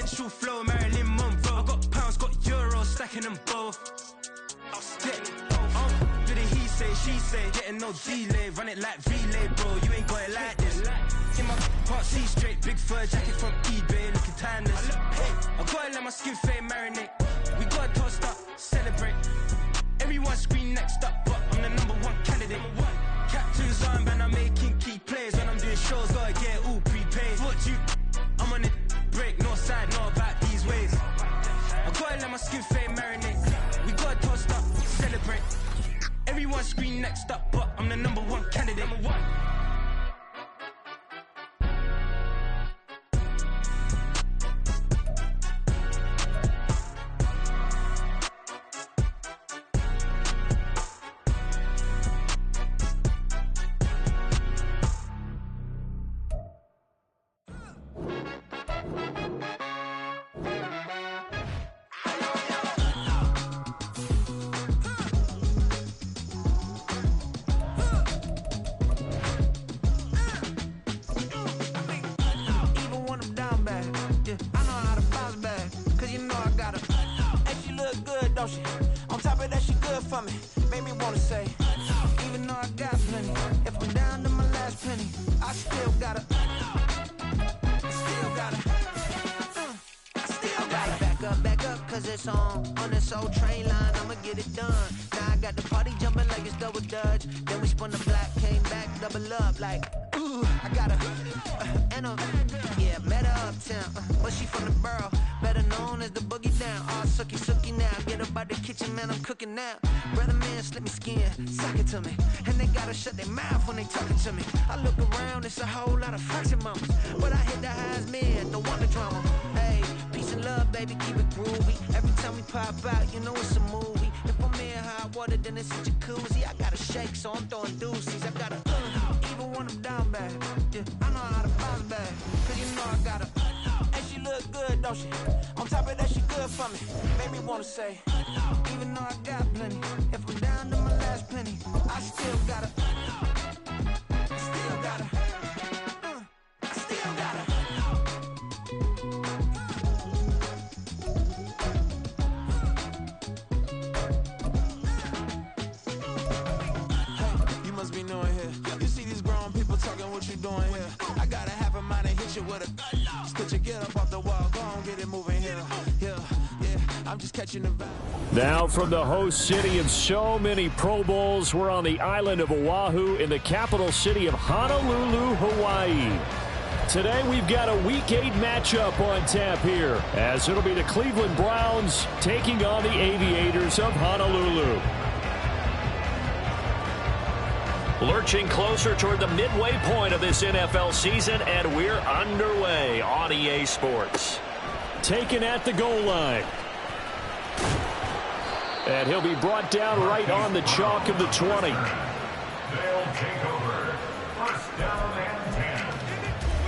Presidential flow, Marilyn Monroe. I got pounds, got euros, stacking them both. Do the he say, she say, getting no delay, run it like relay, bro. You ain't got it like this. In my can't see straight, big fur jacket from eBay, looking timeless. I gotta let my skin fade marinate. We gotta toast up, celebrate. Everyone scream next up, but I'm the #1 candidate. Captain's armband, I'm making key plays. When I'm doing shows, gotta get all prepaid. What you? I'm on it, break, no side, no about these ways. I gotta let my skin fade marinate. We gotta toast up, celebrate. Everyone scream next up, but I'm the #1 candidate. On top of that, she good for me. Made me wanna say, even though I got plenty, if I'm down to my last penny, I still gotta, back up, cause it's on this old train line, I'ma get it done. Now I got the party jumping like it's double dutch. Then we spun the block, came back, double up, like, ooh, I got a, yeah, met her uptown, but she from the borough, better known as the boogie down. All sucky now, get up out the kitchen, man, I'm cooking now. Brother man, slip me skin, suck it to me, and they gotta shut their mouth when they talking to me. I look around, it's a whole lot of fraction mamas, but I hit the highs, man, don't want the drama. Hey, peace and love, baby, keep it groovy. Every time we pop out, you know it's a movie. If I'm in hot water, then it's a jacuzzi. I gotta shake, so I'm throwing deuces. I gotta, even when I'm down bad, yeah, I know how to bounce back, cause you know I gotta, and she look good, don't she? On top of that, she good for me. Made me wanna say, even though I got plenty, if I'm down to my last penny, I still gotta, still gotta. Be knowing here. You see these grown people talking, what you doing here? I gotta have a mind to hit you with a could you get up off the wall, go on, get it moving here. Yeah, I'm just catching the vibe. Now from the host city of so many Pro Bowls, we're on the island of Oahu in the capital city of Honolulu, Hawaii. Today we've got a Week 8 matchup on tap here, as it'll be the Cleveland Browns taking on the Aviators of Honolulu. Lurching closer toward the midway point of this NFL season, and we're underway on EA Sports. Taken at the goal line. And he'll be brought down right on the chalk of the 20. They'll take over. First down and 10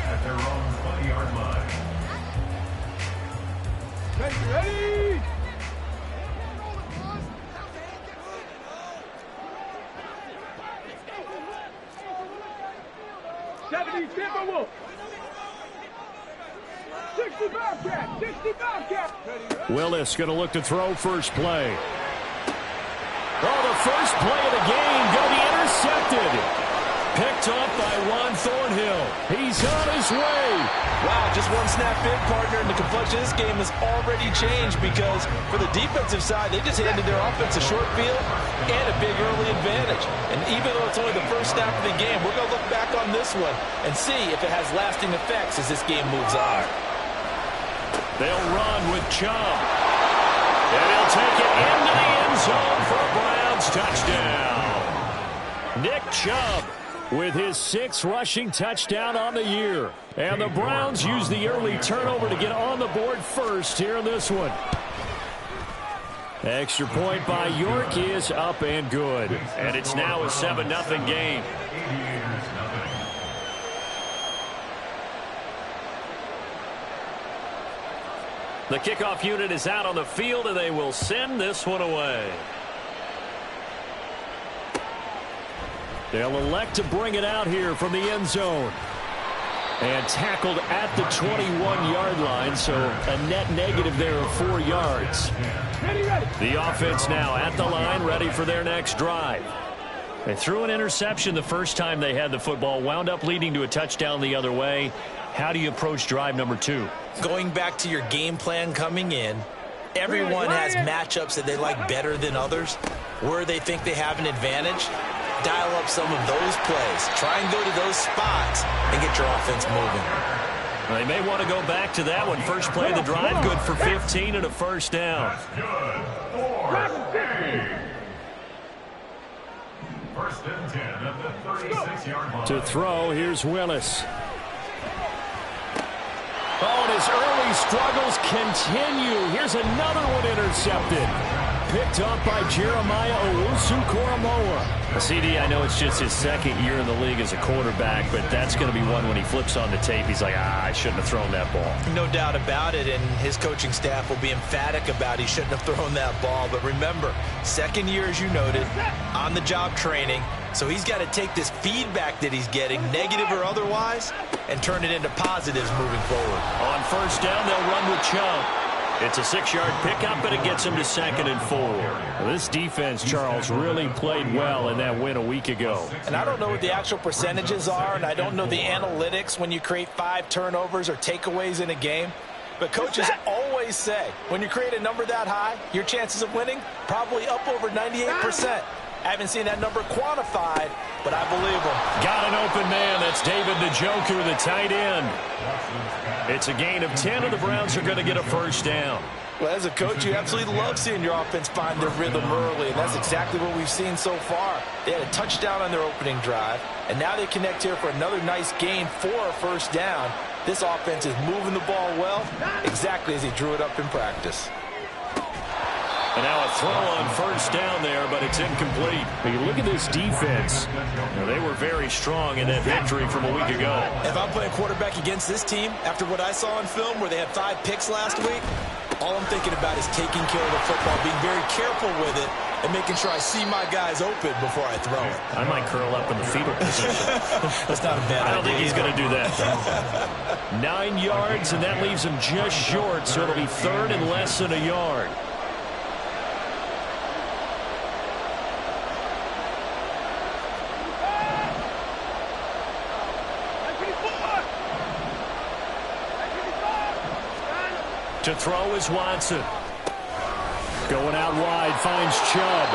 at their own 20-yard line. Ready? 70 Timberwolves. 60 Bobcat. 60 Bobcat. Willis going to look to throw first play. Oh, the first play of the game going to be intercepted. Picked up by Juan Thornhill. He's on his way. Wow, just one snap big, partner, and the complexion of this game has already changed because for the defensive side, they just handed their offense a short field and a big early advantage. And even though it's only the first snap of the game, we're going to look back on this one and see if it has lasting effects as this game moves on. They'll run with Chubb. And he'll take it into the end zone for a Browns touchdown. Nick Chubb with his 6th rushing touchdown on the year. And the Browns use the early turnover to get on the board first here in this one. Extra point by York is up and good. And it's now a 7-0 game. The kickoff unit is out on the field, and they will send this one away. They'll elect to bring it out here from the end zone. And tackled at the 21-yard line, so a net negative there of 4 yards. The offense now at the line, ready for their next drive. They threw an interception the first time they had the football, wound up leading to a touchdown the other way. How do you approach drive number 2? Going back to your game plan coming in, everyone has matchups that they like better than others, where they think they have an advantage. Dial up some of those plays. Try and go to those spots and get your offense moving. They may want to go back to that one. First play of the drive, good for 15 and a first down. That's good. 4 First and 10 at the 36-yard line. To throw, here's Willis. Oh, and his early struggles continue. Here's another one intercepted. Picked up by Jeremiah Owusu-Koramoah. CD, I know it's just his second year in the league as a quarterback, but that's going to be one when he flips on the tape. He's like, I shouldn't have thrown that ball. No doubt about it, and his coaching staff will be emphatic about he shouldn't have thrown that ball. But remember, second year, as you noted, on-the-job training, so he's got to take this feedback that he's getting, negative or otherwise, and turn it into positives moving forward. On first down, they'll run with Chubb. It's a 6-yard pickup, but it gets him to 2nd and 4. Well, this defense, Charles, really played well in that win a week ago. And I don't know what the actual percentages are, and I don't know the analytics when you create 5 turnovers or takeaways in a game. But coaches always say, when you create a number that high, your chances of winning probably up over 98%. I haven't seen that number quantified, but I believe him. Got an open man. That's David Njoku, the tight end. It's a gain of 10, and the Browns are going to get a first down. Well, as a coach, you absolutely love seeing your offense find their rhythm early, and that's exactly what we've seen so far. They had a touchdown on their opening drive, and now they connect here for another nice gain for a first down. This offense is moving the ball well, exactly as he drew it up in practice. And now a throw on first down there, but it's incomplete. You look at this defense. They were very strong in that victory from a week ago. If I'm playing quarterback against this team, after what I saw on film where they had 5 picks last week, all I'm thinking about is taking care of the football, being very careful with it, and making sure I see my guys open before I throw it. I might curl up in the fetal position. That's not a bad idea. I don't think he's going to do that. 9 yards, and that leaves him just short, so it'll be 3rd and less than a yard. To throw is Watson. Going out wide, finds Chubb.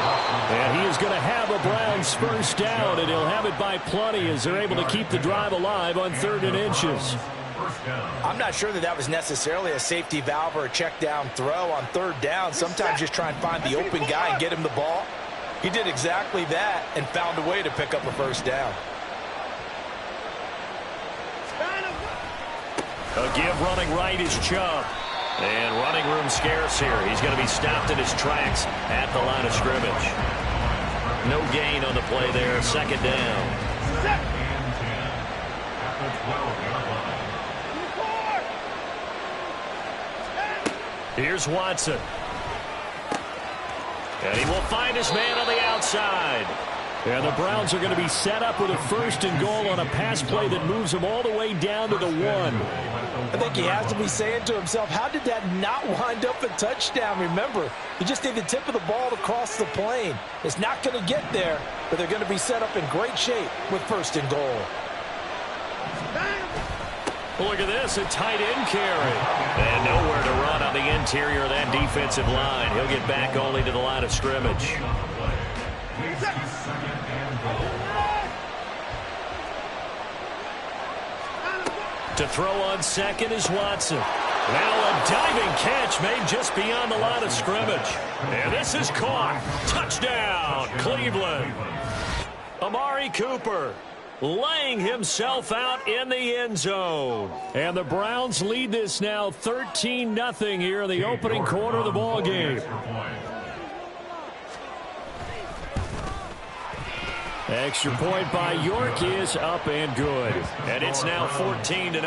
And he is going to have a Browns first down, and he'll have it by plenty as they're able to keep the drive alive on 3rd and inches. I'm not sure that was necessarily a safety valve or a check down throw on 3rd down. Sometimes just try and find the open guy and get him the ball. He did exactly that and found a way to pick up a first down. A give running right is Chubb. And running room scarce here. He's going to be stopped in his tracks at the line of scrimmage. No gain on the play there. 2nd down. Here's Watson. And he will find his man on the outside. And the Browns are going to be set up with a 1st and goal on a pass play that moves them all the way down to the 1. I think he has to be saying to himself, how did that not wind up a touchdown? Remember, he just did the tip of the ball to cross the plane. It's not going to get there, but they're going to be set up in great shape with 1st and goal. Look at this, a tight end carry. And nowhere to run on the interior of that defensive line. He'll get back only to the line of scrimmage. To throw on 2nd is Watson. Now a diving catch made just beyond the line of scrimmage. And this is caught. Touchdown, Cleveland. Amari Cooper laying himself out in the end zone. And the Browns lead this now 13-0 here in the opening quarter of the ball game. Extra point by York is up and good. And it's now 14-0.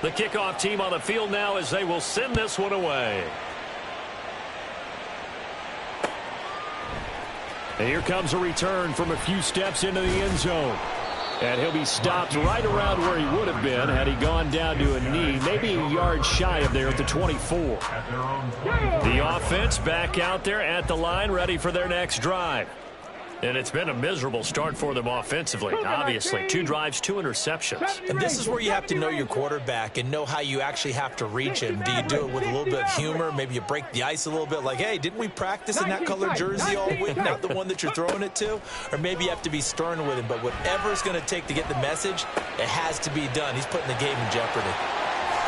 The kickoff team on the field now as they will send this one away. And here comes a return from a few steps into the end zone. And he'll be stopped right around where he would have been had he gone down to a knee, maybe a yard shy of there at the 24. The offense back out there at the line, ready for their next drive. And it's been a miserable start for them offensively. Obviously, 2 drives, 2 interceptions. And this is where you have to know your quarterback and know how you actually have to reach him. Do you do it with a little bit of humor? Maybe you break the ice a little bit, like, hey, didn't we practice in that colored jersey all week, not the one that you're throwing it to? Or maybe you have to be stern with him. But whatever it's going to take to get the message, it has to be done. He's putting the game in jeopardy.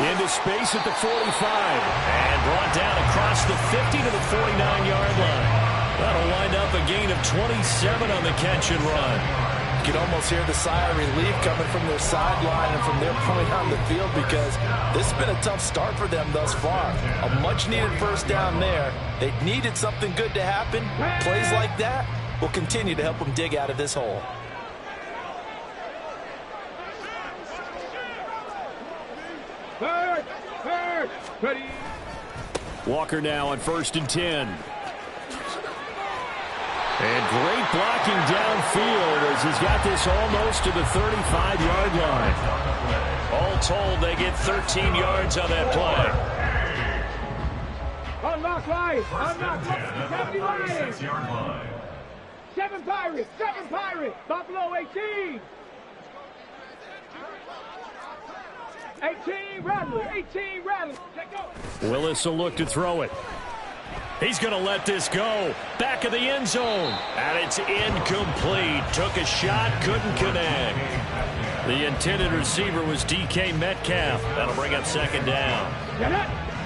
Into space at the 45. And brought down across the 50 to the 49-yard line. That'll wind up a gain of 27 on the catch and run. You can almost hear the sigh of relief coming from their sideline and from their point on the field because this has been a tough start for them thus far. A much-needed first down there. They needed something good to happen. Plays like that will continue to help them dig out of this hole. Ready. Walker now on 1st and 10. And great blocking downfield as he's got this almost to the 35-yard line. All told, they get 13 yards on that play. Unlock line. Unlock line. 70 Lions. 7 Pirates. 7 Pirates. Buffalo 18. 18 Rattler. 18 Rattler. Let go. Willis will look to throw it. He's going to let this go. Back of the end zone. And it's incomplete. Took a shot, couldn't connect. The intended receiver was DK Metcalf. That'll bring up 2nd down.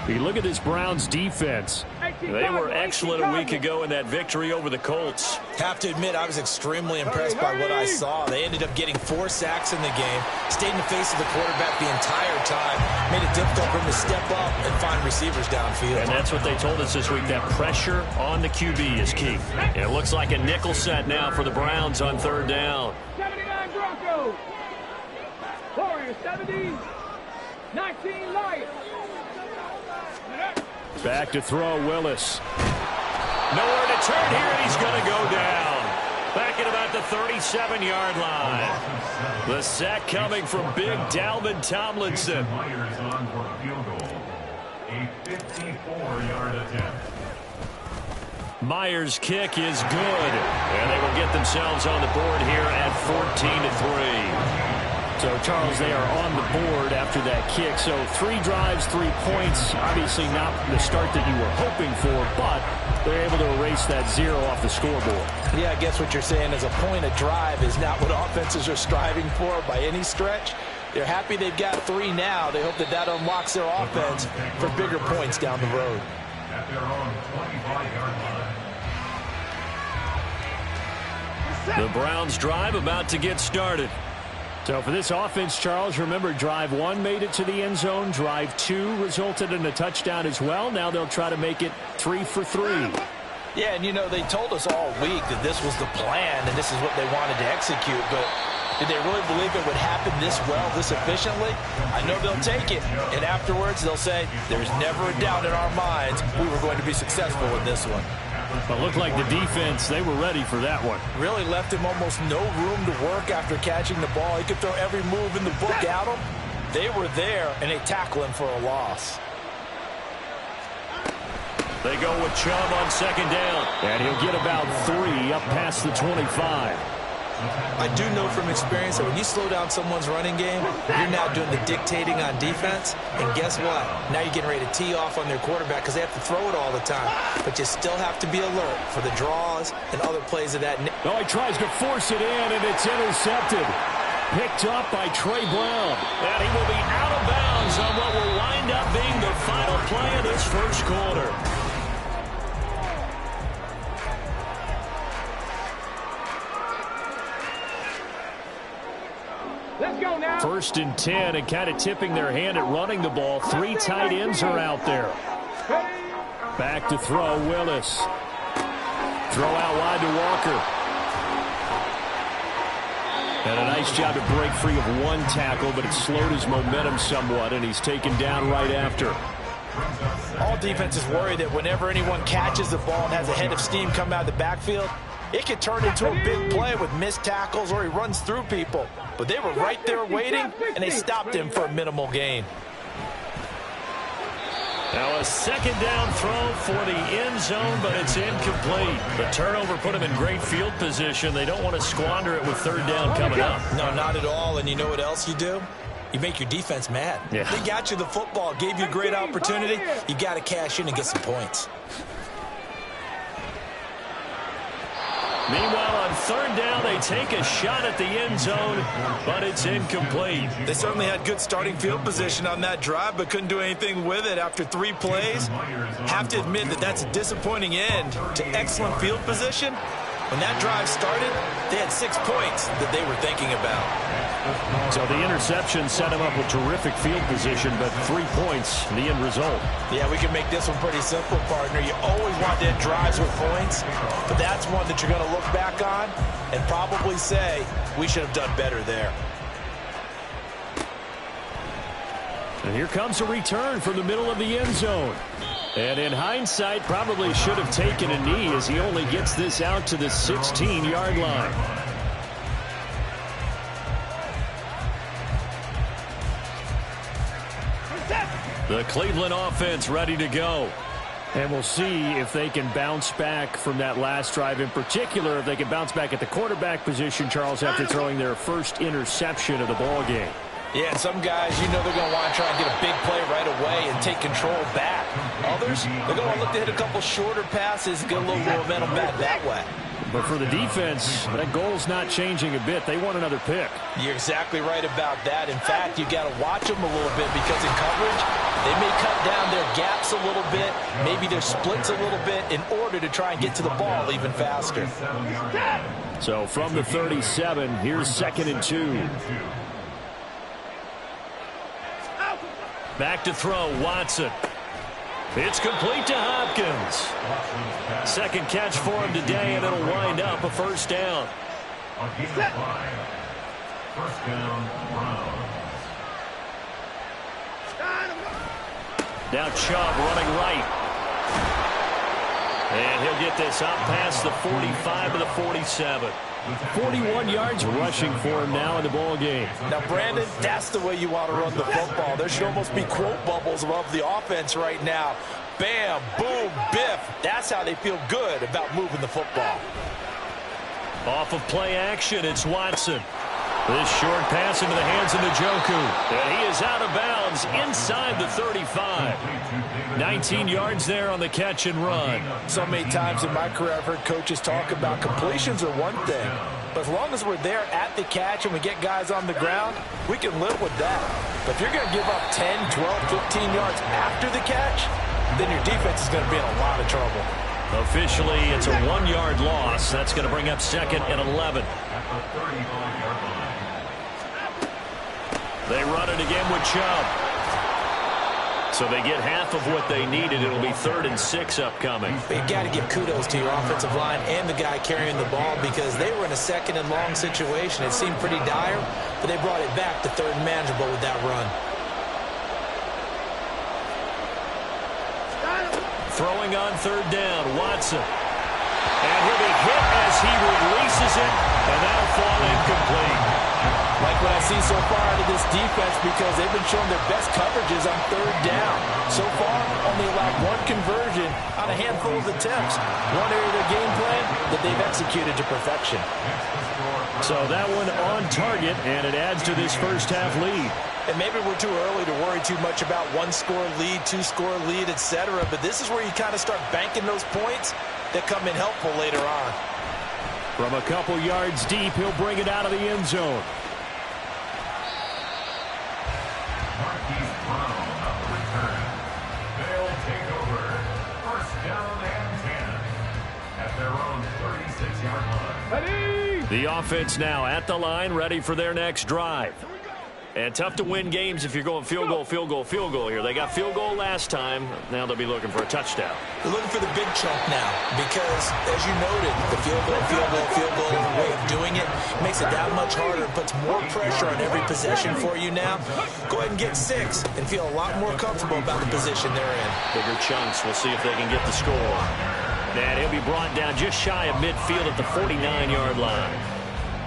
You look at this Browns defense. They were excellent a week ago in that victory over the Colts. Have to admit, I was extremely impressed by what I saw. They ended up getting 4 sacks in the game, stayed in the face of the quarterback the entire time, made it difficult for him to step up and find receivers downfield. And that's what they told us this week, that pressure on the QB is key. And it looks like a nickel set now for the Browns on 3rd down. 79 Broncos. Warriors 70. 19 Lions. Back to throw, Willis. Nowhere to turn here, and he's going to go down. Back at about the 37-yard line. The sack coming from big Dalvin Tomlinson. Myers on for a field goal. A 54-yard attempt. Myers' kick is good. And they will get themselves on the board here at 14-3. So, Charles, they are on the board after that kick. So 3 drives, 3 points. Obviously not the start that you were hoping for, but they're able to erase that 0 off the scoreboard. Yeah, I guess what you're saying is a point of drive is not what offenses are striving for by any stretch. They're happy they've got 3 now. They hope that that unlocks their offense for bigger points down the road. At their own 25-yard line. The Browns drive about to get started. So for this offense, Charles, remember drive 1 made it to the end zone. Drive 2 resulted in a touchdown as well. Now they'll try to make it 3 for 3. Yeah, and you know, they told us all week that this was the plan and this is what they wanted to execute, but did they really believe it would happen this well, this efficiently? I know they'll take it, and afterwards they'll say, there's never a doubt in our minds we were going to be successful with this one. But looked like the defense, they were ready for that one. Really left him almost no room to work after catching the ball. He could throw every move in the book at him. They were there, and they tackle him for a loss. They go with Chubb on 2nd down. And he'll get about 3 up past the 25. I do know from experience that when you slow down someone's running game, you're now doing the dictating on defense. And guess what? Now you're getting ready to tee off on their quarterback because they have to throw it all the time. But you still have to be alert for the draws and other plays of that. No, he tries to force it in, and it's intercepted. Picked up by Trey Brown. And he will be out of bounds on what will wind up being the final play of this first quarter. Let's go now. 1st and 10, and kind of tipping their hand at running the ball. 3 tight ends are out there. Back to throw, Willis. Throw out wide to Walker. And a nice job to break free of one tackle, but it slowed his momentum somewhat, and he's taken down right after. All defenses worry that whenever anyone catches the ball and has a head of steam come out of the backfield, it can turn into a big play with missed tackles or he runs through people. But they were right there waiting, and they stopped him for a minimal gain. Now a second down throw for the end zone, but it's incomplete. The turnover put him in great field position. They don't want to squander it with third down coming up. No, not at all. And you know what else you do? You make your defense mad. Yeah. They got you the football, gave you a great opportunity. You got to cash in and get some points. Meanwhile, on third down, they take a shot at the end zone, but it's incomplete. They certainly had good starting field position on that drive, but couldn't do anything with it after 3 plays. Have to admit that that's a disappointing end to excellent field position. When that drive started, they had 6 points that they were thinking about. So the interception set him up with terrific field position, but 3 points, the end result. Yeah, we can make this one pretty simple, partner. You always want to hit drives with points, but that's one that you're going to look back on and probably say, we should have done better there. And here comes a return from the middle of the end zone. And in hindsight, probably should have taken a knee as he only gets this out to the 16-yard line. The Cleveland offense ready to go. And we'll see if they can bounce back from that last drive. In particular, if they can bounce back at the quarterback position, Charles, after throwing their first interception of the ball game. Yeah, and some guys, you know they're going to want to try and get a big play right away and take control back. Others, they're going to look to hit a couple shorter passes and get a little momentum back that way. But for the defense, that goal's not changing a bit. They want another pick. You're exactly right about that. In fact, you got to watch them a little bit because in coverage, they may cut down their gaps a little bit, maybe their splits a little bit in order to try and get to the ball even faster. So from the 37, here's 2nd and 2. Back to throw, Watson. It's complete to Hopkins. Second catch for him today, and it'll wind up a first down. First down, Browns. Now Chubb running right. And he'll get this up past the 45 to the 47. 41 yards rushing for him now in the ball game. Now, Brandon, that's the way you want to run the football. There should almost be quote bubbles above the offense right now. Bam, boom, biff. That's how they feel good about moving the football. Off of play action, it's Watson. This short pass into the hands of Njoku. And he is out of bounds inside the 35. 19 yards there on the catch and run. So many times in my career I've heard coaches talk about completions are one thing. But as long as we're there at the catch and we get guys on the ground, we can live with that. But if you're going to give up 10, 12, 15 yards after the catch, then your defense is going to be in a lot of trouble. Officially, it's a 1-yard loss. That's going to bring up 2nd and 11. They run it again with Chubb. So they get half of what they needed. It'll be 3rd and 6 upcoming. But you got to give kudos to your offensive line and the guy carrying the ball because they were in a 2nd and long situation. It seemed pretty dire, but they brought it back to 3rd and manageable with that run. Throwing on 3rd down, Watson. And he'll be hit as he releases it, and that'll fall incomplete. Like what I see so far out of this defense because they've been showing their best coverages on 3rd down. So far, only allowed 1 conversion on a handful of attempts. One area of their game plan that they've executed to perfection. So that one on target, and it adds to this first half lead. And maybe we're too early to worry too much about 1-score lead, 2-score lead, etc. But this is where you kind of start banking those points that come in helpful later on. From a couple yards deep, he'll bring it out of the end zone. They'll take over. First down and 10 at their own 36-yard line. Ready? The offense now at the line, ready for their next drive. And tough to win games if you're going field goal, field goal, field goal here. They got field goal last time. Now they'll be looking for a touchdown. They're looking for the big chunk now because, as you noted, the field goal way of doing it makes it that much harder and puts more pressure on every possession for you now. Go ahead and get 6 and feel a lot more comfortable about the position they're in. Bigger chunks. We'll see if they can get the score. And he'll be brought down just shy of midfield at the 49-yard line.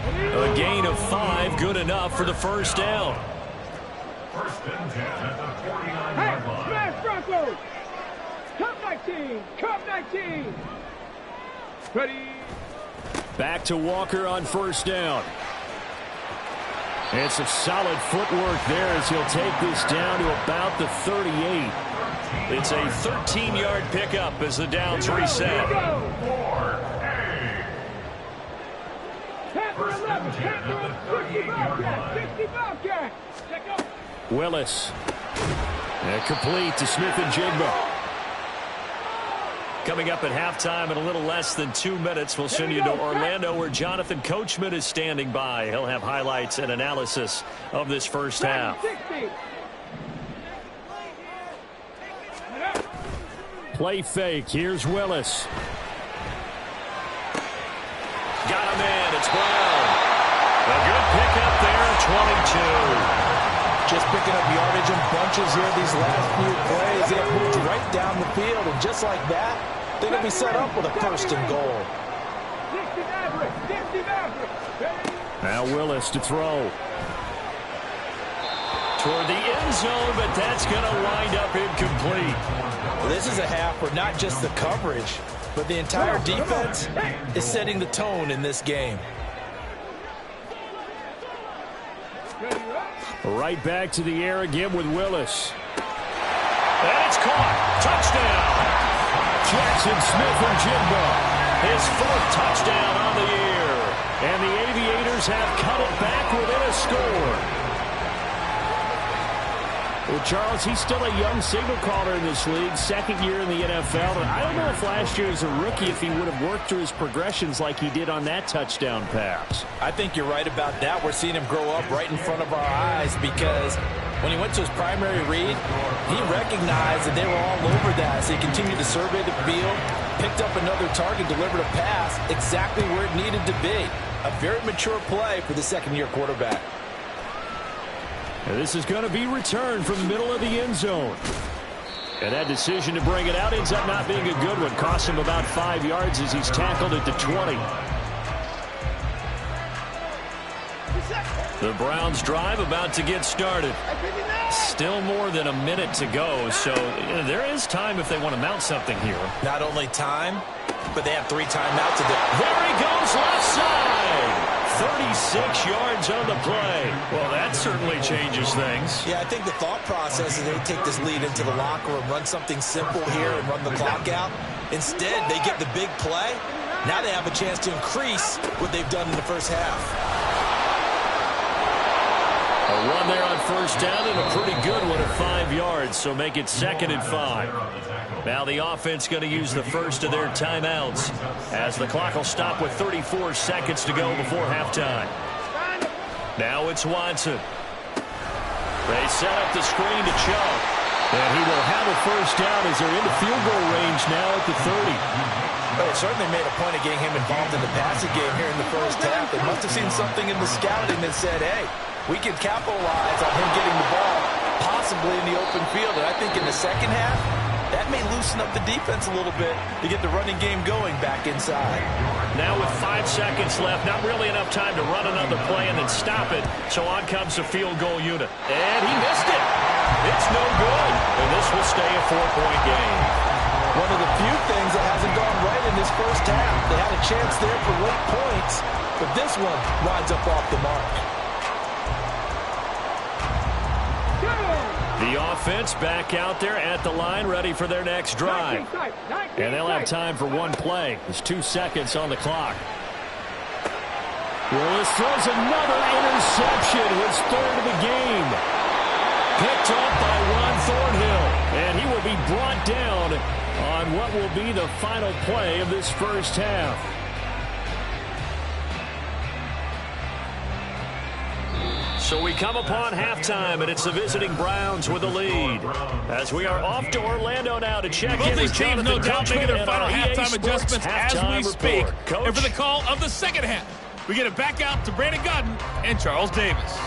A gain of 5, good enough for the first down. First and 10 at the 49-yard Hey, line. smash Broncos! Cup 19! Cup 19! Ready? Back to Walker on first down. And some solid footwork there as he'll take this down to about the 38. It's a 13-yard pickup as the downs reset. Willis. And complete to Smith and Jigba. Coming up at halftime in a little less than 2 minutes, we'll send you to Orlando where Jonathan Coachman is standing by. He'll have highlights and analysis of this first half. Play fake. Here's Willis. Got him in. It's Brown. A good pickup there, 22. Just picking up yardage in bunches here these last few plays. They have moved right down the field, and just like that, they're going to be set up with a first and goal. Now Willis to throw. Toward the end zone, but that's going to wind up incomplete. Well, this is a half where not just the coverage, but the entire defense is setting the tone in this game. Right back to the air again with Willis. And it's caught. Touchdown. Jackson Smith-Njigba. His 4th touchdown on the year. And the Aviators have cut it back within a score. Well, Charles, he's still a young signal caller in this league, second year in the NFL. And I don't know if last year as a rookie, if he would have worked through his progressions like he did on that touchdown pass. I think you're right about that. We're seeing him grow up right in front of our eyes because when he went to his primary read, he recognized that they were all over that. So he continued to survey the field, picked up another target, delivered a pass exactly where it needed to be. A very mature play for the second-year quarterback. And this is going to be returned from the middle of the end zone. And that decision to bring it out ends up not being a good one. Cost him about 5 yards as he's tackled at the 20. The Browns drive about to get started. Still more than a minute to go, so there is time if they want to mount something here. Not only time, but they have 3 timeouts to do. There he goes, left side. 36 yards on the play. Well, that certainly changes things. Yeah, I think the thought process is they take this lead into the locker room, run something simple here and run the clock out. Instead, they get the big play. Now they have a chance to increase what they've done in the first half. A run there on first down and a pretty good one at 5 yards, so make it 2nd and 5. Now the offense going to use the first of their timeouts as the clock will stop with 34 seconds to go before halftime. Now it's Watson. They set up the screen to Chubb. And he will have a first down as they're into field goal range now at the 30. But it certainly made a point of getting him involved in the passing game here in the first half. They must have seen something in the scouting that said, hey, we can capitalize on him getting the ball possibly in the open field. And I think in the second half, that may loosen up the defense a little bit to get the running game going back inside. Now with 5 seconds left, not really enough time to run another play and then stop it. So on comes the field goal unit. And he missed it. It's no good. And this will stay a 4-point game. One of the few things that hasn't gone right in this first half. They had a chance there for late points, but this one winds up off the mark. The offense back out there at the line, ready for their next drive. And they'll have time for one play. There's 2 seconds on the clock. Willis throws another interception, his 3rd of the game. Picked up by Ron Thornhill, and he will be brought down on what will be the final play of this first half. So we come upon halftime, and it's the visiting Browns with the lead. As we are off to Orlando now to check Both in these with teams, no doubt, making their final halftime adjustments as we speak. Coach? And for the call of the second half, we get it back out to Brandon Godden and Charles Davis.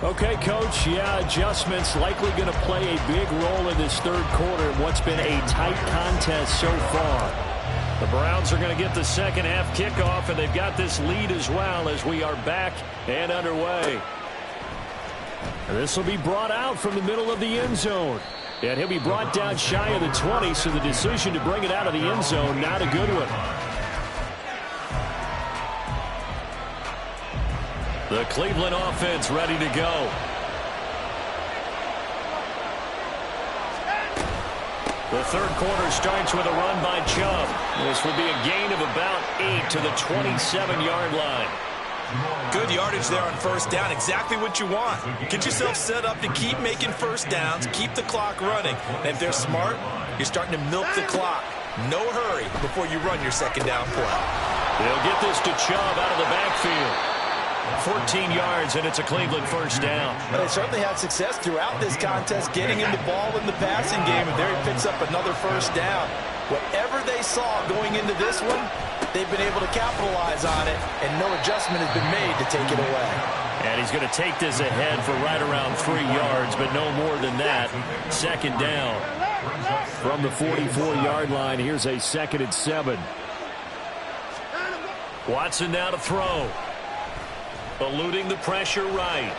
Okay, Coach, adjustments likely going to play a big role in this third quarter in what's been a tight contest so far. The Browns are going to get the second half kickoff, and they've got this lead as well as we are back and underway. And this will be brought out from the middle of the end zone. And he'll be brought down shy of the 20, so the decision to bring it out of the end zone, not a good one. The Cleveland offense ready to go. The third quarter starts with a run by Chubb. This will be a gain of about 8 to the 27-yard line. Good yardage there on first down. Exactly what you want. Get yourself set up to keep making first downs, keep the clock running. And if they're smart, you're starting to milk the clock. No hurry before you run your second down play. They'll get this to Chubb out of the backfield. 14 yards, and it's a Cleveland first down. But they certainly had success throughout this contest getting him the ball in the passing game, and there he picks up another first down. Whatever they saw going into this one, they've been able to capitalize on it, and no adjustment has been made to take it away. And he's going to take this ahead for right around 3 yards, but no more than that. Second down. From the 44-yard line, here's a 2nd and 7. Watson now to throw. Eluding the pressure right.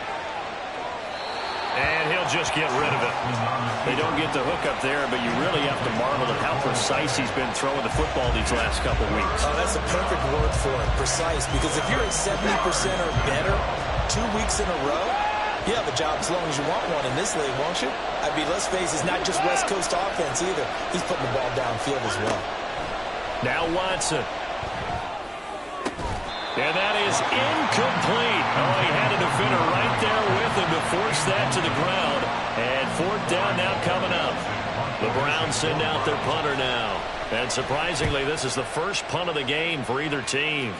And he'll just get rid of it. They don't get the hook up there, but you really have to marvel at how precise he's been throwing the football these last couple weeks. Oh, that's a perfect word for it, precise, because if you're at 70% or better 2 weeks in a row, you have a job as long as you want one in this league, won't you? I mean, let's face it, it's not just West Coast offense either. He's putting the ball downfield as well. Now Watson. And that is incomplete. Oh, he had a defender right there with him to force that to the ground. And fourth down now coming up. The Browns send out their punter now. And surprisingly, this is the first punt of the game for either team.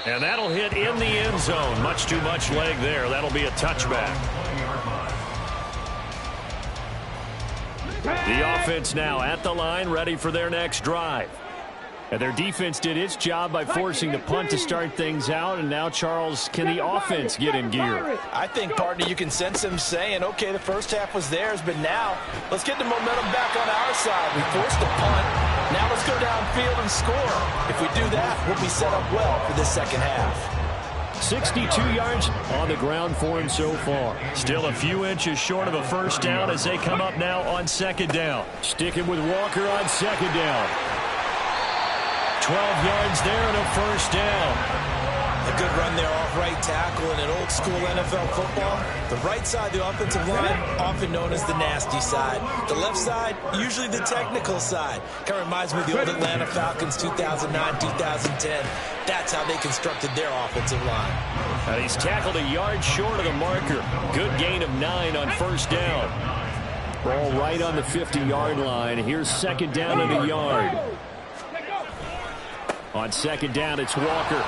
And that'll hit in the end zone. Much too much leg there. That'll be a touchback. The offense now at the line, ready for their next drive. And their defense did its job by forcing the punt to start things out. And now, Charles, can the offense get in gear? I think, partner, you can sense them saying, okay, the first half was theirs, but now let's get the momentum back on our side. We forced a punt. Now let's go downfield and score. If we do that, we'll be set up well for this second half. 62 yards on the ground for him so far. Still a few inches short of a first down as they come up now on second down. Sticking with Walker on second down. 12 yards there and a first down. A good run there off right tackle in an old school NFL football. The right side, the offensive line, often known as the nasty side. The left side, usually the technical side. Kind of reminds me of the old Atlanta Falcons 2009, 2010. That's how they constructed their offensive line. And he's tackled a yard short of the marker. Good gain of 9 on first down. Ball right on the 50-yard line. Here's second down and a yard. On second down, it's Walker.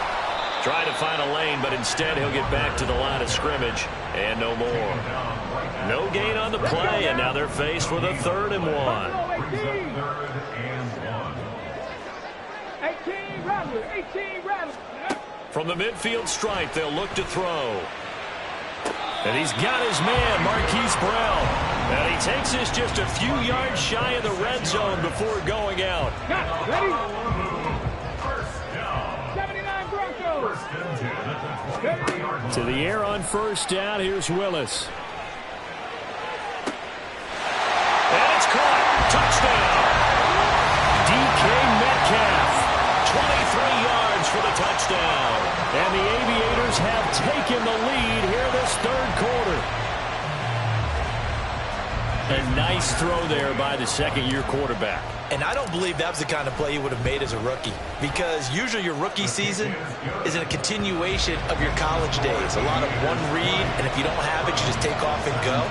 Trying to find a lane, but instead he'll get back to the line of scrimmage. And no more. No gain on the play, and now they're faced with a 3rd and 1. 18 Rattlers. From the midfield stripe, they'll look to throw. And he's got his man, Marquise Brown. And he takes this just a few yards shy of the red zone before going out. Ready? To the air on first down. Here's Willis. And it's caught. Touchdown. DK Metcalf. 23 yards for the touchdown. And the Aviators have taken the lead here this third quarter. A nice throw there by the second-year quarterback. And I don't believe that was the kind of play he would have made as a rookie, because usually your rookie season is a continuation of your college days. A lot of one read, and if you don't have it, you just take off and go.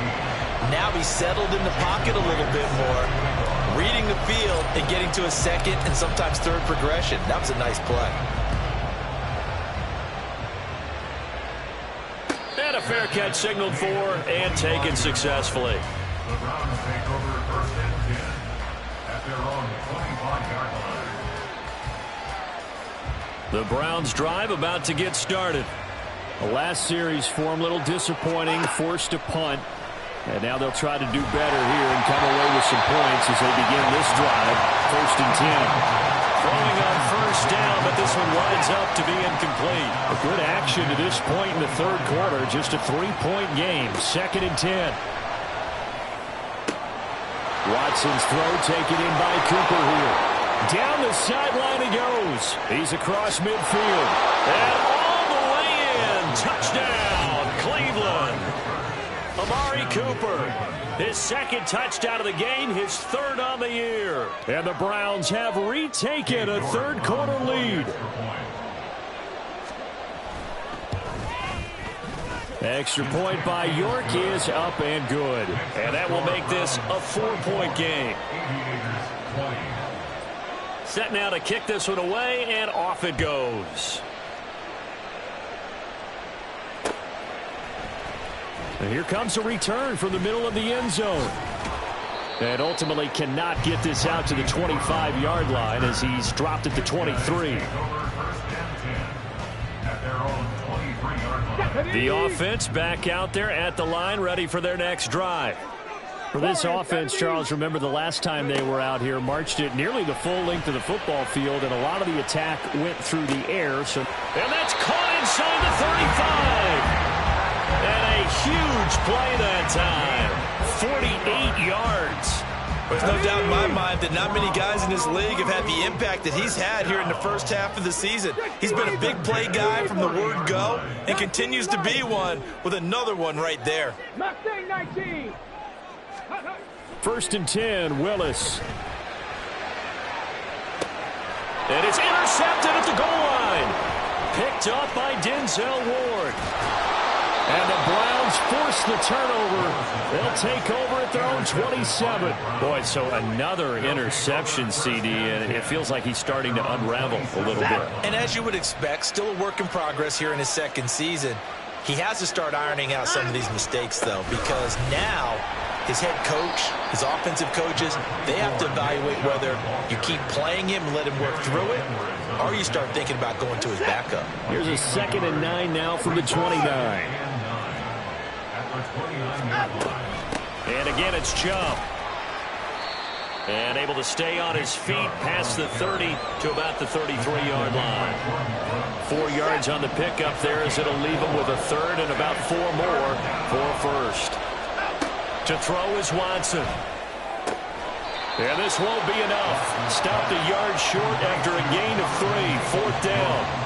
Now he's settled in the pocket a little bit more, reading the field and getting to a second and sometimes third progression. That was a nice play. And a fair catch signaled for and taken successfully. The Browns take over 1st and 10 at their own 25-yard line. The Browns drive about to get started. The last series for them, a little disappointing, forced to punt. And now they'll try to do better here and come away with some points as they begin this drive. 1st and 10. Throwing on 1st down, but this one winds up to be incomplete. A good action to this point in the 3rd quarter. Just a 3-point game. 2nd and 10. Watson's throw taken in by Cooper here. Down the sideline he goes. He's across midfield. And all the way in. Touchdown, Cleveland. Amari Cooper, his 2nd touchdown of the game, his 3rd on the year. And the Browns have retaken a 3rd quarter lead. Extra point by York is up and good. And that will make this a 4-point game. Set now to kick this one away, and off it goes. And here comes a return from the middle of the end zone. And ultimately cannot get this out to the 25-yard line as he's dropped at the 23. The offense back out there at the line, ready for their next drive. For this offense, Charles, remember the last time they were out here, marched it nearly the full length of the football field, and a lot of the attack went through the air. And that's caught inside the 35. And a huge play that time. 48 yards. There's no doubt in my mind that not many guys in this league have had the impact that he's had here in the 1st half of the season. He's been a big play guy from the word go and continues to be one with another one right there. 19. 1st and 10, Willis. And it's intercepted at the goal line. Picked up by Denzel Ward. And the Browns force the turnover. They'll take over at their own 27. Boy, so another interception, CD, and it feels like he's starting to unravel a little bit. And as you would expect, still a work in progress here in his 2nd season. He has to start ironing out some of these mistakes, though, because now his head coach, his offensive coaches, they have to evaluate whether you keep playing him and let him work through it, or you start thinking about going to his backup. Here's a 2nd and 9 now from the 29. And again, it's Chubb. And able to stay on his feet past the 30 to about the 33-yard line. 4 yards on the pickup there as it'll leave him with a 3rd and about 4 more for 1st. To throw is Watson. And this won't be enough. Stopped a yard short after a gain of 3. 4th down.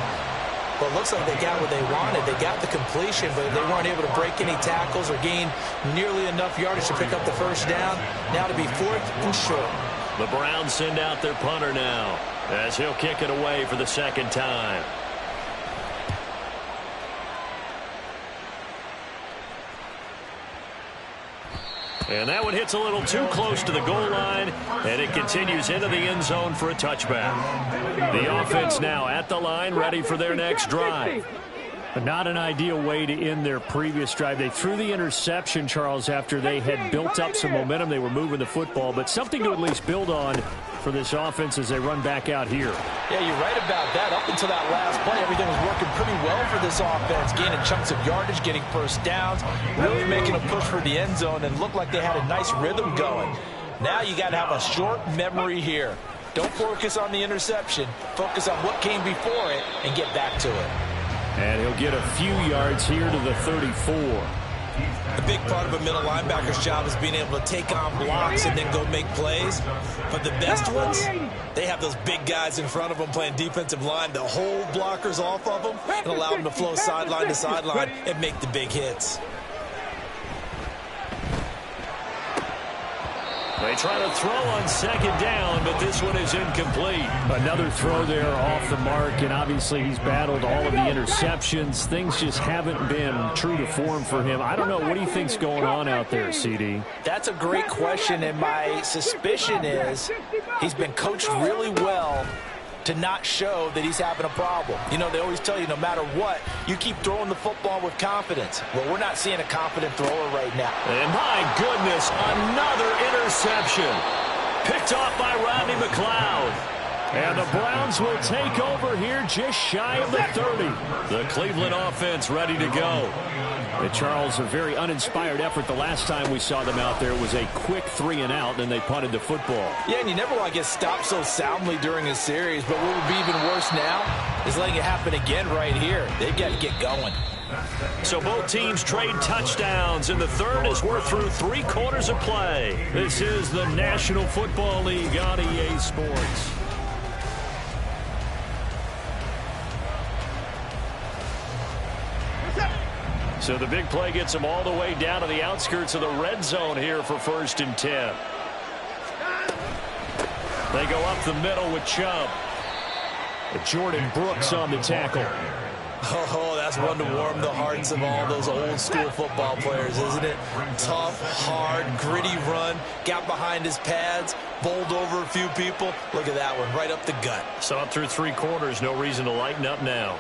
Well, it looks like they got what they wanted. They got the completion, but they weren't able to break any tackles or gain nearly enough yardage to pick up the 1st down. Now to be 4th and short. The Browns send out their punter now as he'll kick it away for the 2nd time. And that one hits a little too close to the goal line, and it continues into the end zone for a touchback. The offense now at the line, ready for their next drive. But not an ideal way to end their previous drive. They threw the interception, Charles, after they had built up some momentum. They were moving the football, but something to at least build on for this offense as they run back out here. Yeah, you're right about that. Up until that last play, everything was working pretty well for this offense, gaining chunks of yardage, getting 1st downs, really making a push for the end zone, and looked like they had a nice rhythm going. Now you got to have a short memory here. Don't focus on the interception. Focus on what came before it and get back to it. And he'll get a few yards here to the 34. A big part of a middle linebacker's job is being able to take on blocks and then go make plays. But the best ones, they have those big guys in front of them playing defensive line to hold blockers off of them and allow them to flow sideline to sideline and make the big hits. They try to throw on second down, but this one is incomplete. Another throw there off the mark, and obviously he's battled all of the interceptions. Things just haven't been true to form for him. I don't know. What do you think's going on out there, CD? That's a great question, and my suspicion is he's been coached really well to not show that he's having a problem. You know, they always tell you no matter what, you keep throwing the football with confidence. Well, we're not seeing a confident thrower right now. And my goodness, another interception. Picked off by Rodney McLeod. And the Browns will take over here just shy of the 30. The Cleveland offense ready to go. Charles, a very uninspired effort. The last time we saw them out there was a quick 3-and-out, then they punted the football. Yeah, and you never want to get stopped so soundly during a series, but what would be even worse now is letting it happen again right here. They've got to get going. So both teams trade touchdowns, and the third as we're through 3 quarters of play. This is the National Football League on EA Sports. So the big play gets them all the way down to the outskirts of the red zone here for 1st and 10. They go up the middle with Chubb. Jordan Brooks on the tackle. Oh, that's one to warm the hearts of all those old school football players, isn't it? Tough, hard, gritty run, got behind his pads, bowled over a few people. Look at that one, right up the gut. Saw it through 3 quarters, no reason to lighten up now.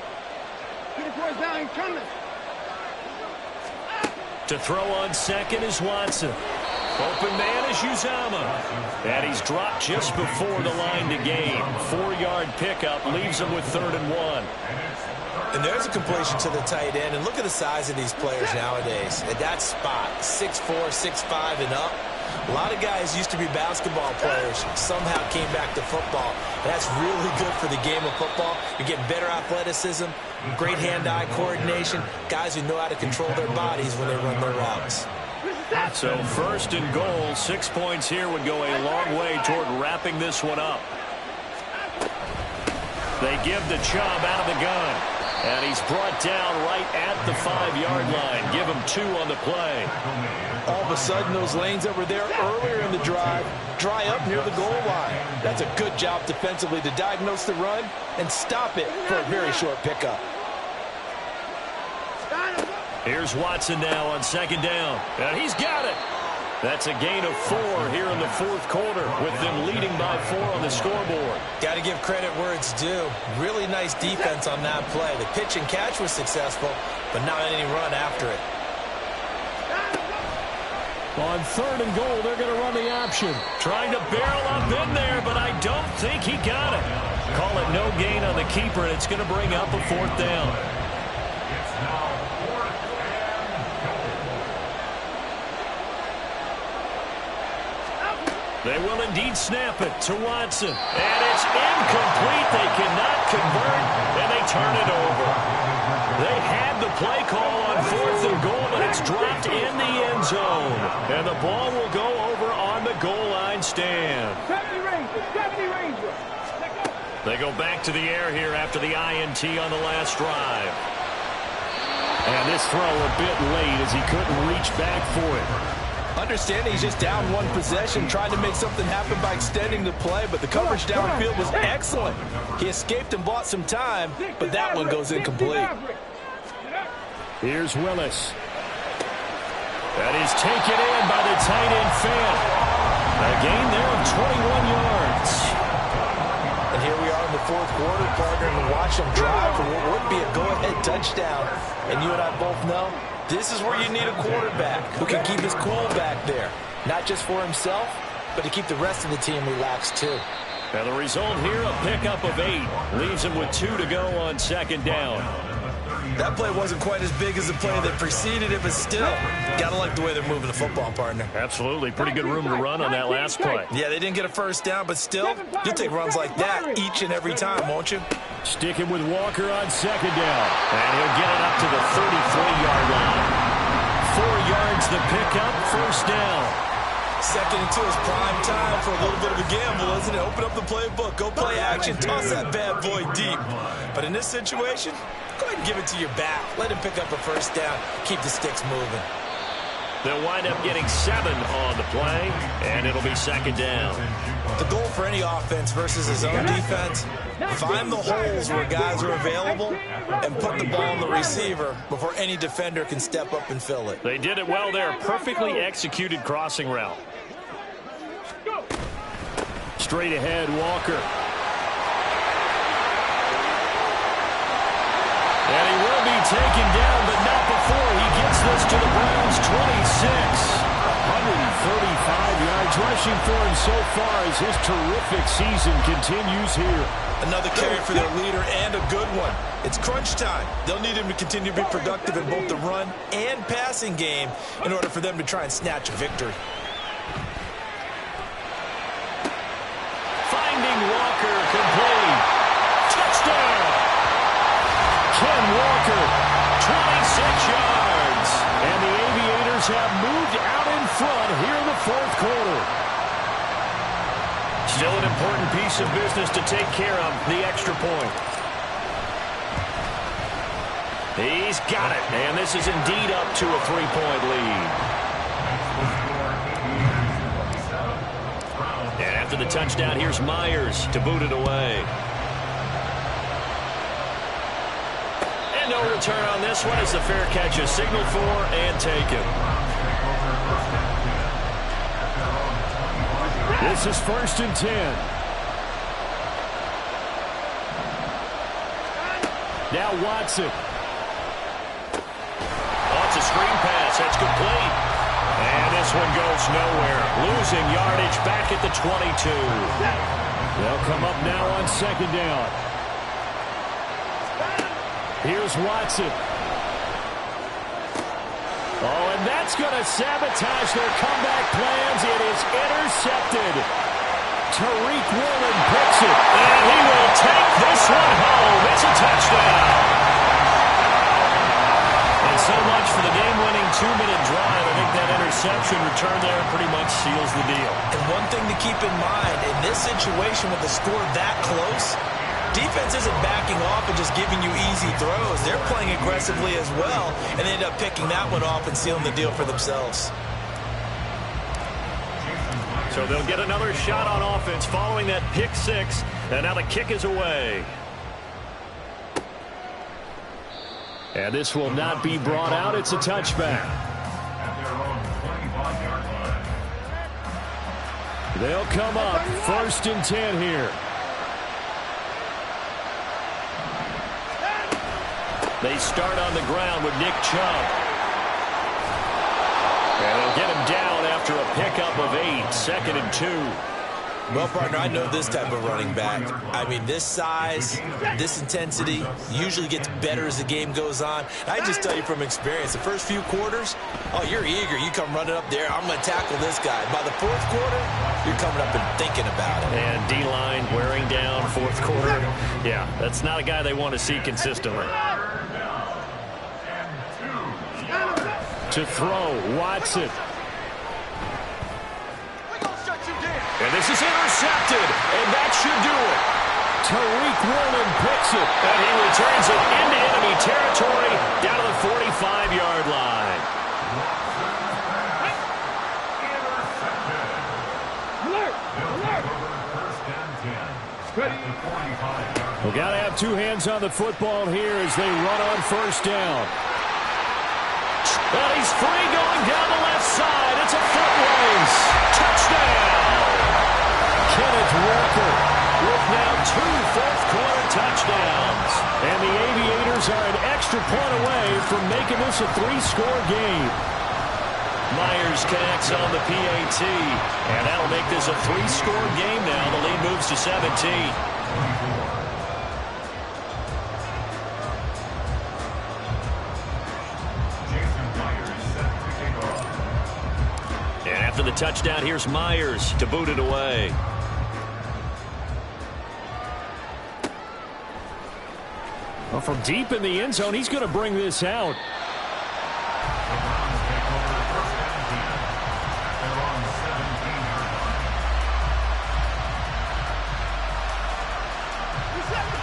To throw on second is Watson. Open man is Uzama. And he's dropped just before the line to gain. 4-yard pickup leaves him with 3rd and 1. And there's a completion to the tight end. And look at the size of these players nowadays. At that spot, 6'4", 6'5", and up. A lot of guys used to be basketball players, somehow came back to football. That's really good for the game of football. You're getting better athleticism, great hand-eye coordination, guys who know how to control their bodies when they run their routes. So 1st and goal, 6 points here would go a long way toward wrapping this one up. They give the Chubb out of the gun. And he's brought down right at the 5-yard line. Give him 2 on the play. All of a sudden, those lanes that were there earlier in the drive dry up near the goal line. That's a good job defensively to diagnose the run and stop it for a very short pickup. Here's Watson now on 2nd down. And he's got it. That's a gain of 4 here in the 4th quarter, with them leading by 4 on the scoreboard. Got to give credit where it's due. Really nice defense on that play. The pitch and catch was successful, but not any run after it. On 3rd and goal, they're going to run the option. Trying to barrel up in there, but I don't think he got it. Call it no gain on the keeper, and it's going to bring up a 4th down. It's now 4th and goal. They will indeed snap it to Watson. And it's incomplete. They cannot convert, and they turn it over. They had the play call on 4th and goal, but it's dropped in the end zone. And the ball will go over on the goal line stand. 70 Rangers. They go back to the air here after the INT on the last drive. And this throw a bit late as he couldn't reach back for it. Understanding he's just down 1 possession, trying to make something happen by extending the play, but the coverage downfield was excellent. He escaped and bought some time, but that one goes incomplete. Here's Willis. That is taken in by the tight end Fan. A gain there of 21 yards. And here we are in the 4th quarter, partner, and watch them drive for what would be a go-ahead touchdown. And you and I both know this is where you need a quarterback who can keep his cool back there. Not just for himself, but to keep the rest of the team relaxed too. Now the result here, a pickup of 8. Leaves him with 2 to go on 2nd down. That play wasn't quite as big as the play that preceded it, but still, gotta like the way they're moving the football, partner. Absolutely. Pretty good room to run on that last play. Yeah, they didn't get a 1st down, but still, you'll take runs like that each and every time, won't you? Sticking with Walker on 2nd down. And he'll get it up to the 33-yard line. 4 yards the pickup, 1st down. 2nd and 2 is prime time for a little bit of a gamble, isn't it? Open up the playbook, go play action, toss that bad boy deep. But in this situation, go ahead and give it to your back. Let him pick up a 1st down, keep the sticks moving. They'll wind up getting 7 on the play, and it'll be second down. The goal for any offense versus his own defense, find the holes where guys are available and put the ball on the receiver before any defender can step up and fill it. They did it well there. Perfectly executed crossing route. Straight ahead, Walker. And he will be taken down, but not before he gets this to the Browns' 26. 135 yards rushing for him so far as his terrific season continues here. Another carry for their leader and a good one. It's crunch time. They'll need him to continue to be productive in both the run and passing game in order for them to try and snatch a victory. Finding Walker complete. Touchdown! Ken Walker, 26 yards. And the Aviators have moved out in front here in the fourth quarter. Still an important piece of business to take care of, the extra point. He's got it, and this is indeed up to a 3-point lead. And after the touchdown, here's Myers to boot it away. And no return on this one as the fair catch is signaled for and taken. This is 1st and 10. Now Watson. Oh, it's a screen pass. That's complete. And this one goes nowhere. Losing yardage back at the 22. They'll come up now on 2nd down. Here's Watson. Oh, and that's going to sabotage their comeback plans. It is intercepted. Tariq Woolen picks it. And he will take this one home. It's a touchdown. And so much for the game-winning 2-minute drive. I think that interception return there pretty much seals the deal. And one thing to keep in mind, in this situation with the score that close, defense isn't backing off and just giving you easy throws. They're playing aggressively as well, and they end up picking that one off and sealing the deal for themselves. So they'll get another shot on offense following that pick 6, and now the kick is away. And this will not be brought out. It's a touchback. They'll come up 1st and 10 here. They start on the ground with Nick Chubb. And they'll get him down after a pickup of 8, 2nd and 2. Well, partner, I know this type of running back. I mean, this size, this intensity usually gets better as the game goes on. And I just tell you from experience, the first few quarters, oh, you're eager. You come running up there, I'm going to tackle this guy. By the 4th quarter, you're coming up and thinking about it. And D-line wearing down 4th quarter. Yeah, that's not a guy they want to see consistently. To throw, Watson. And this is intercepted, and that should do it. Tariq Woolen picks it. And he returns it into enemy territory down to the 45-yard line. We've got to have 2 hands on the football here as they run on 1st down. And he's free going down the left side. It's a foot race. Touchdown. Kenneth Walker with now 2 fourth-quarter touchdowns. And the Aviators are an extra point away from making this a 3-score game. Myers connects on the PAT. And that'll make this a 3-score game now. The lead moves to 17. After the touchdown, here's Myers to boot it away. Well, from deep in the end zone, he's going to bring this out.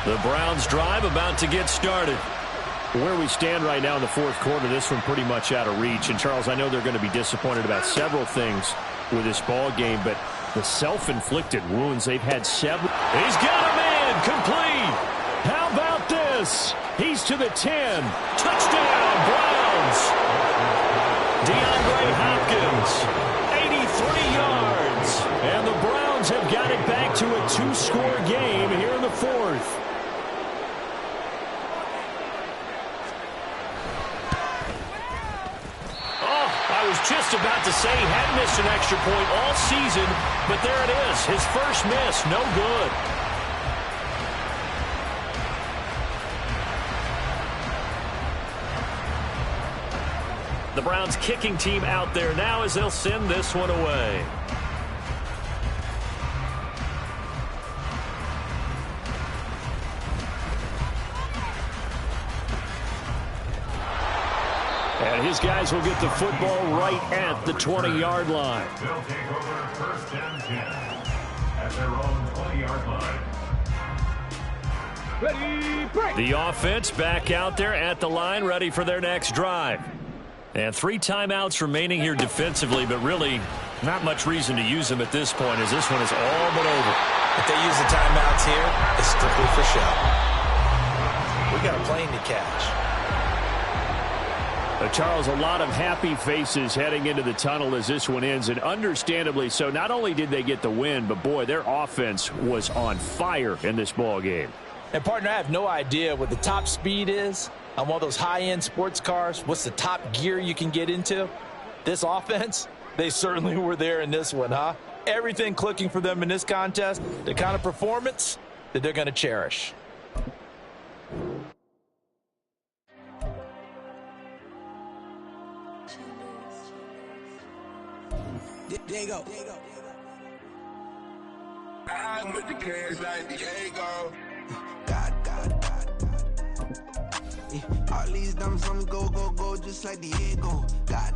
The Browns drive about to get started. Where we stand right now in the fourth quarter, this one pretty much out of reach. And, Charles, I know they're going to be disappointed about several things with this ball game, but the self-inflicted wounds, they've had several. He's got a man complete. How about this? He's to the 10. Touchdown, Browns. DeAndre Hopkins, 83 yards. And the Browns have got it back to a 2-score game here in the fourth. I was just about to say he had missed an extra point all season, but there it is. His first miss, no good. The Browns kicking team out there now as they'll send this one away. And his guys will get the football right at the 20-yard line. They'll take over first and 10 at their own 20-yard line. Ready, break. The offense back out there at the line, ready for their next drive. And 3 timeouts remaining here defensively, but really not much reason to use them at this point as this one is all but over. If they use the timeouts here, it's strictly for show. We got a plane to catch. Charles, a lot of happy faces heading into the tunnel as this one ends, and understandably so. Not only did they get the win, but, boy, their offense was on fire in this ball game. And, partner, I have no idea what the top speed is on one of those high-end sports cars. What's the top gear you can get into? This offense, they certainly were there in this one, huh? Everything clicking for them in this contest, the kind of performance that they're going to cherish. Diego. I'm with the cash like Diego. God. All these numbers on me go, just like Diego. God.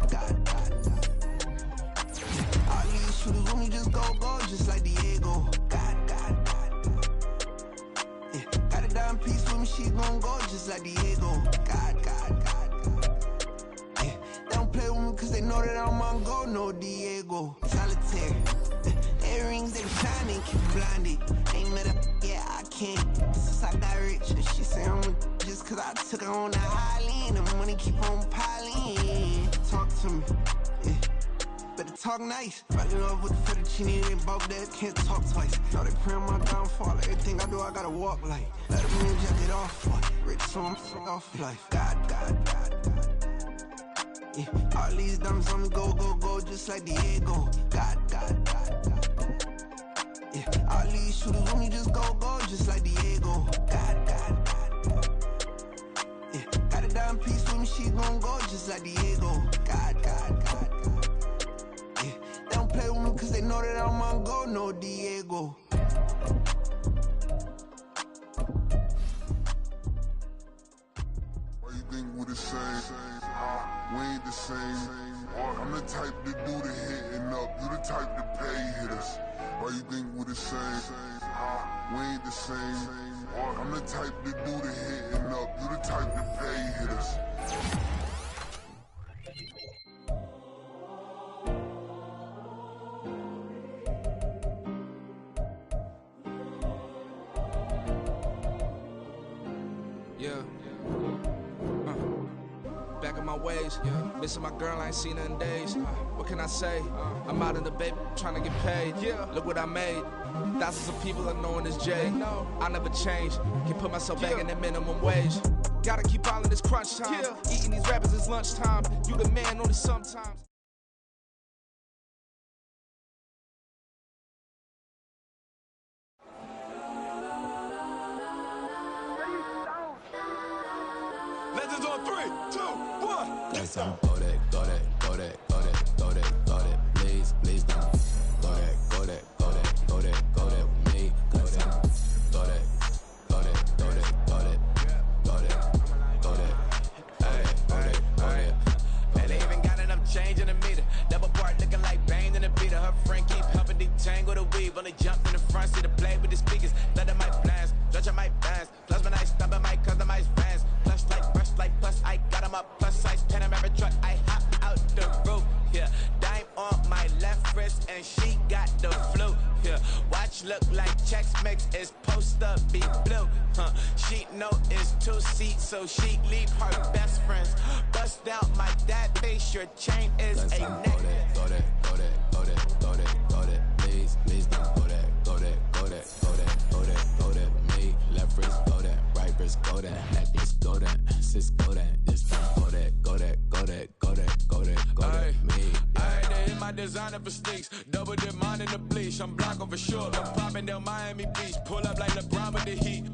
All these shooters on me just go, just like Diego. God. Got a dime piece with me, she gon' go just like Diego. God. They don't play with me cause they know that I'm on go, no Diego. Solitaire. Earrings, they be shining, keep blinded. Ain't met up, yeah, I can't. Since I got rich, and she say I'm just cause I took her on the island. The money keep on piling. Talk to me, yeah. Better talk nice. Fall in love with the fettuccine, they both that can't talk twice. Now they pray on my downfall. Everything I do, I gotta walk like. Let them in jacket off, boy. Rich, so I'm off life. God. Yeah. All these diamonds on me go, just like Diego. God. Yeah. All these shooters on me just go, just like Diego. God. Yeah. Got a dime piece with me, she gon' go just like Diego. God. Yeah. They don't play with me cause they know that I'm on go, no Diego. Why you think we the same? We ain't the same. I'm the type to do the hitting up. You the type to pay hitters. Why you think we the same? We ain't the same. I'm the type to do the hitting up. You the type to pay hitters. Back in my ways, missing my girl, I ain't seen her in days. What can I say? I'm out in the baby, trying to get paid. Look what I made. Thousands of people are knowing this Jay. I never change. Can put myself back in that minimum wage. Gotta keep all in this crunch time. Eating these rappers is lunchtime. You the man only sometimes. Legends on 3, 2, 1. Let's go. Go that, please don't. Go that with me. Go that. And they even got enough change in the meter. Double part looking like Bane in the beater. Her friend keep helping detangle the weave. Only jumped in the front seat to play with the speakers. Let them might blast, judge I might dance. Plus when I stop, I might custom my fans. Flush like bitch look like Chex Mix is post up, be blue. She know it's 2 seats, so she leave her best friends. Bust out my dad face, your chain is a neck. Go that, go that, go that, go that, go that. Please, please don't go that, go that, go that, go that, go that, go that. Me, left wrist, go that, right wrist, go that, necklace, go that, sis, go that, this time, go that, go that, go that, go that, go that, go that. Me, Alright, they hit my designer for sneaks. Double dip mine in the bleach. I'm blocking for sure. I'm popping down Miami Beach. Pull up like LeBron with the heat.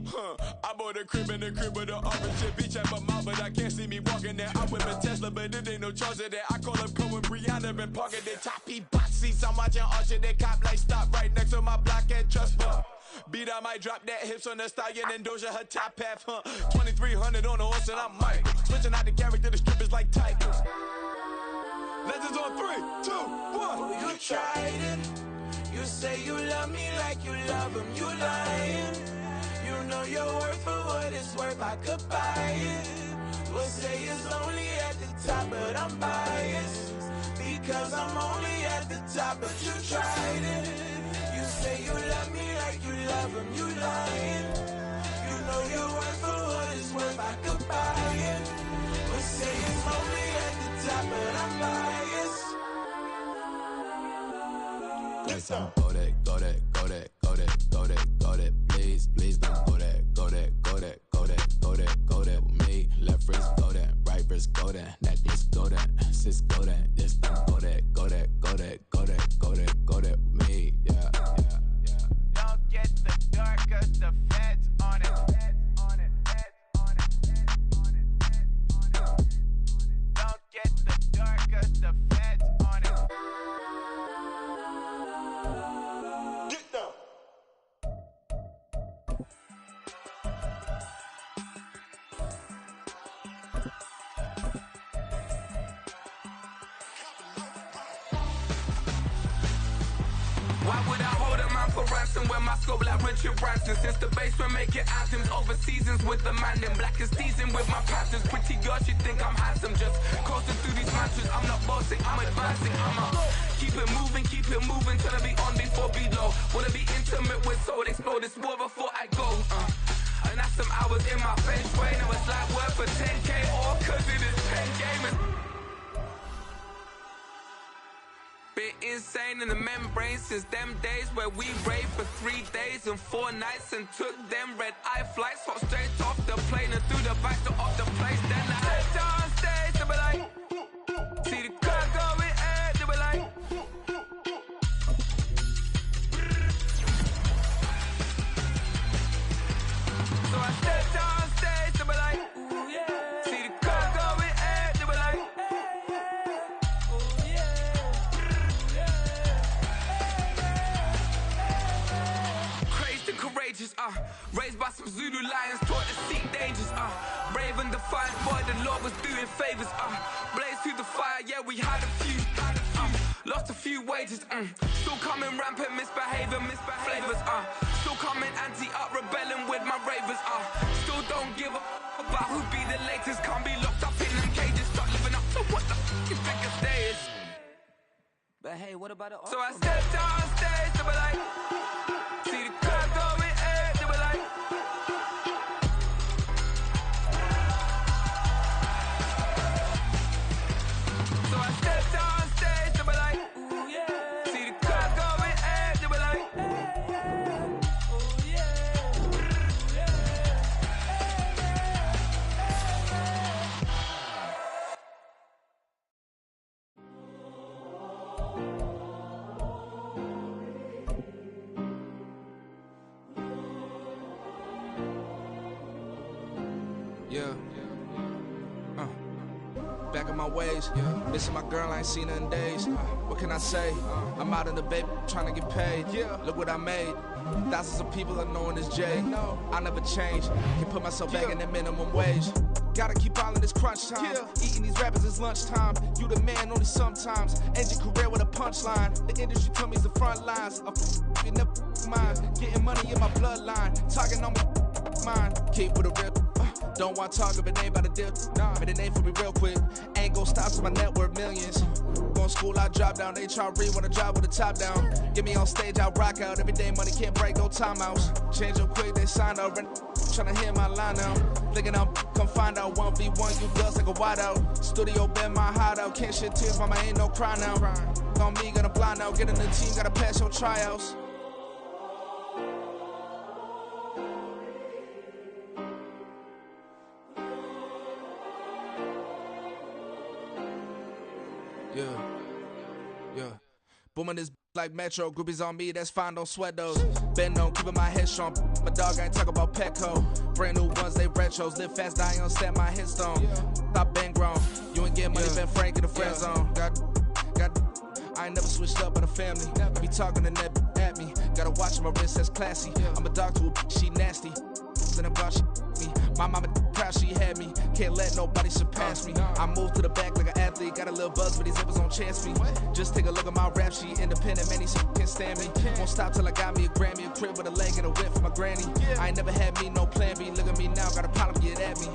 I bought a crib in the crib with the orange beach at my mouth, but I can't see me walking there. I'm with a Tesla, but it ain't no charge of that. I call up Cohen, Brianna, been parking the top box seats. I'm watching Archer, they cop like stop right next to my block and trust fund. Beat, I might drop that hips on the stallion and Doja her top half, 2300 on the horse and I'm Mike. Switching out the character, the strippers like Tigers. Legends on 3, 2, 1. You tried it. You say you love me like you love him. You lying. You know your worth for what it's worth. I could buy it. We'll say it's only at the top, but I'm biased because I'm only at the top. But you tried it. You say you love me like you love him. You lying. You know your worth for what it's worth. I could buy it. We'll say it's only at the top, but I'm biased. Listen, go that, go that, go that, go that, go that, go that. Please, please don't go that, go that, go that, go that, go that, go that. With me, left wrist, go that, right wrist, go that, necklace, go that, sis, go that, this time, go that, go that, go that, go that, go that, go that. With me, yeah, yeah, yeah. Don't get the dark, cause the feds on it. Don't get the dark, cause the feds on it. Get down. Why would I hold a man for ransom when my scope like Richard Branson? Since the basement making anthems over seasons with the man, then black is teasing with my patterns. Pretty girls, you think I'm handsome, just coasting through these matches. I'm not bossing, I'm advancing. I'm a keep it moving, trying to be on before below. Wanna be intimate with soul, explore this war before I go. And that's some hours in my bench way. Now it's like work for 10K, all cause it is 10 gamers. Been insane in the membrane since them days where we raved for 3 days and 4 nights and took them red-eye flights, hot straight off the plane and through the back door of the place. Then I stepped on stage, they were like, see the crowd going air, they were like, so I stepped on stage, they were like, ooh yeah, see the crowd going air, they were like, ooh yeah. Courageous, raised by some Zulu lions, taught to seek dangers, brave and defiant, boy, the Lord was doing favors, blaze through the fire, yeah, we had a few, lost a few wages, still coming rampant, misbehaving, flavors, still coming anti-up, rebelling with my ravers, still don't give a about who be the latest, can't be locked up in them cages, start living up to what the f*** you think a day is. But hey, what about the So I stepped on stage, they were like, see the crowd going air, they were like, so I stepped on stage, they were like, ooh yeah, see the crowd going air, they were like, ooh yeah, ooh yeah. Yeah. Back in my ways, missing my girl, I ain't seen her in days. What can I say? I'm out in the baby, trying to get paid. Look what I made. Thousands of people are knowing this Jay. I never change. Can put myself back in the minimum wage. Gotta keep all in this crunch time. Eating these rappers is lunchtime. You the man only sometimes. End your career with a punchline. The industry told me it's the front lines. You never mind. Getting money in my bloodline. Talking on me, mine. Keep with a real. Don't want to talk if it ain't about the deal. Nah, but it ain't for me real quick. Ain't gon' stop so my net worth millions. Gon' on school, I drop down. They try to read when I drop with the top down. Get me on stage, I rock out. Every day money can't break, no timeouts. Change up quick, they signed up. Tryna hear my line now. Thinking I'm come find out 1v1, you girls like a wideout. Studio been my hideout. Can't shed tears, mama ain't no cry now. On me, gonna blind out. Get in the team, gotta pass your tryouts. Yeah. Booming this like Metro. Groupies on me, that's fine, don't sweat those. Bend on, keeping my head strong. My dog ain't talk about Petco. Brand new ones, they retros. Live fast, die on set, my headstone. Stop been grown. You ain't getting money, been Frank in the friend zone. Got. I ain't never switched up on the family. Be talking to that at me. Gotta watch my wrist, that's classy. I'm a dog to a she nasty. Then I'm about she me. My mama proud she had me. Can't let nobody surpass me. I move to the back like an athlete. Got a little buzz, but these zippers on chance me. Just take a look at my rap sheet. Independent, man, these can't stand me. Won't stop till I got me a Grammy, a crib with a leg and a whip for my granny. I ain't never had me no plan B. Look at me now, got a problem, get at me.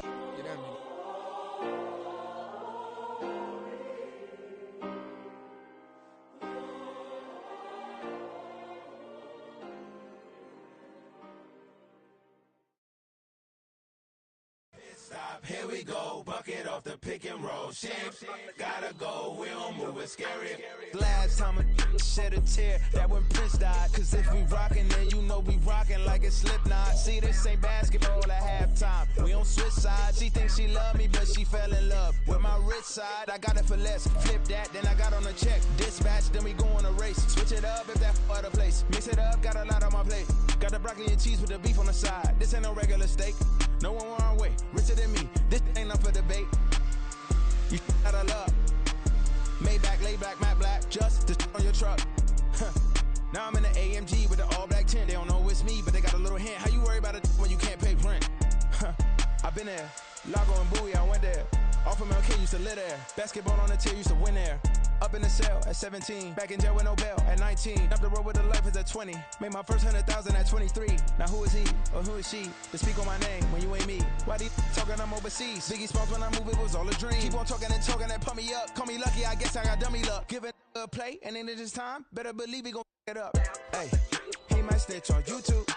Here we go, bucket off the pick and roll. Shit, gotta go, we don't move, it's scary. Last time a shed a tear, that when Prince died. Cause if we rockin', then you know we rockin' like it's Slipknot. See, this ain't basketball at halftime. We on switch sides. She thinks she love me, but she fell in love with my rich side. I got it for less. Flip that, then I got on a check. Dispatch, then we go on a race. Switch it up if that other place. Mix it up, got a lot on my plate. Got the broccoli and cheese with the beef on the side. This ain't no regular steak. No one wrong way, richer than me. This ain't up for debate. You out of luck. Maybach, laid back, matte black, just to on your truck. Now I'm in the AMG with the all black tint. They don't know it's me, but they got a little hint. How you worry about it when you can't pay rent? I've been there. Lago and Bowie, I went there. Off of MLK, used to live there. Basketball on the tier, used to win there. Up in the cell at 17. Back in jail with no bail at 19. Up the road with the life is at 20. Made my first 100,000 at 23. Now who is he or who is she to speak on my name when you ain't me? Why these talking I'm overseas? Biggie Smalls when I move, it was all a dream. Keep on talking and pump me up. Call me lucky, I guess I got dummy luck. Give it a play and then it's time. Better believe he gon' it up. Hey, he might snitch on YouTube.